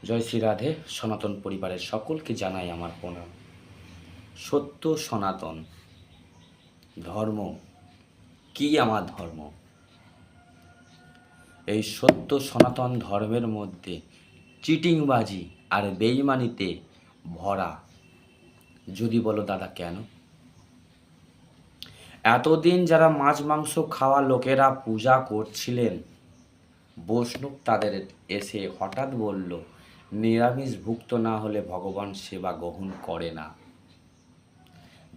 জয় শ্রী রাধে। সনাতন পরিবারের সকলকে জানাই আমার প্রণাম। সত্য সনাতন ধর্ম কি? আমার ধর্ম, এই সত্য সনাতন ধর্মের মধ্যে চিটিংবাজি আর বেঈমানিতে ভরা। যদি বলো দাদা কেন? এতদিন যারা মাছ মাংস খাওয়া লোকেরা পূজা করছিলেন, বৈষ্ণব তাদের এসে হঠাৎ বলল নিরামিষ ভুক্ত না হলে ভগবান সেবা গ্রহণ করে না,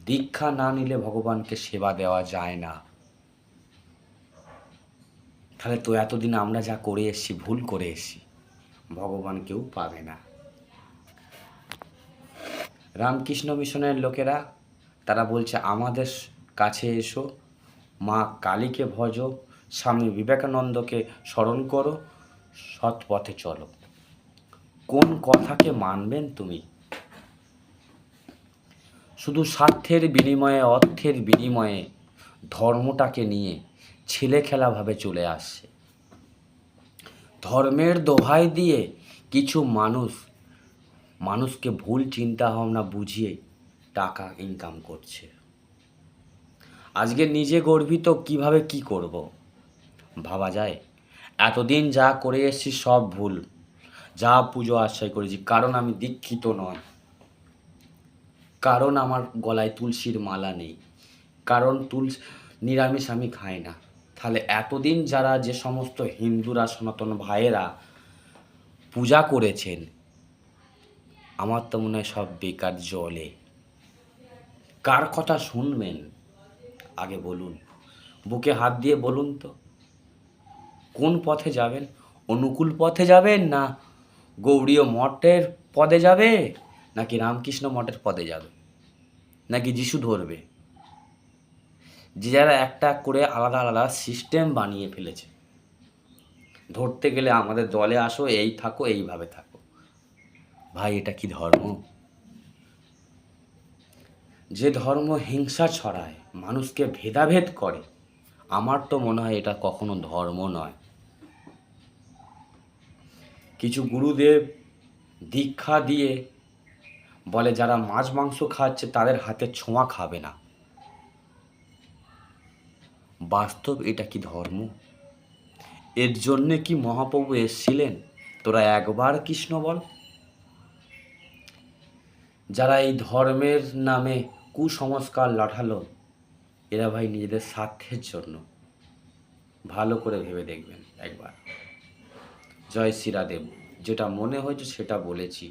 দীক্ষা না নিলে ভগবানকে সেবা দেওয়া যায় না। তাহলে তো এতদিন আমরা যা করে এসেছি, ভুল করে এসেছি, ভগবান কেউ পাবে না। রামকৃষ্ণ মিশনের লোকেরা তারা বলছে আমাদের কাছে এসো, মা কালীকে ভজো, স্বামী বিবেকানন্দকে স্মরণ করো, সৎ পথে চলো। কোন কথাকে মানবেন তুমি? শুধু স্বার্থের বিনিময়ে, অর্থের বিনিময়ে ধর্মটাকে নিয়ে ছেলে খেলাভাবে চলে আসছে। ধর্মের দোহাই দিয়ে কিছু মানুষকে ভুল চিন্তা ভাবনা বুঝিয়ে টাকা ইনকাম করছে। আজকে নিজে গর্বিত, কিভাবে কি করব ভাবা যায়? এতদিন যা করে এসেছি সব ভুল, যা পুজো আশ্রয় করেছি, কারণ আমি দীক্ষিত নয়, কারণ আমার গলায় তুলসীর মালা নেই, কারণ নিরামিষ আমি খাই না। তাহলে এতদিন যারা যে সমস্ত হিন্দুরা, সনাতন ভাইয়েরা পূজা করেছেন, আমার তো মনে হয় সব বেকার জলে। কার কথা শুনবেন আগে বলুন, বুকে হাত দিয়ে বলুন তো, কোন পথে যাবেন? অনুকূল পথে যাবেন, না গৌড়ীয় মঠের পদে যাবে, নাকি রামকৃষ্ণ মঠের পদে যাবে, নাকি যিশু ধরবে? যে যারা একটা করে আলাদা আলাদা সিস্টেম বানিয়ে ফেলেছে, ধরতে গেলে আমাদের দলে আসো, এই থাকো, এইভাবে থাকো। ভাই, এটা কি ধর্ম? যে ধর্ম হিংসা ছড়ায়, মানুষকে ভেদাভেদ করে, আমার তো মনে হয় এটা কখনো ধর্ম নয়। কিছু গুরুদেব দীক্ষা দিয়ে বলে যারা মাছ মাংস খাচ্ছে তাদের হাতে ছোঁয়া খাবে না। বাস্তব এটা কি ধর্ম? এর জন্যে কি মহাপ্রভু এসেছিলেন? তোরা একবার কৃষ্ণ বল। যারা এই ধর্মের নামে কুসংস্কার লাঠালো, এরা ভাই নিজেদের স্বার্থের জন্য। ভালো করে ভেবে দেখবেন একবার। জয় শ্রীরাদেব। যেটা মনে হয়েছে সেটা বলেছি।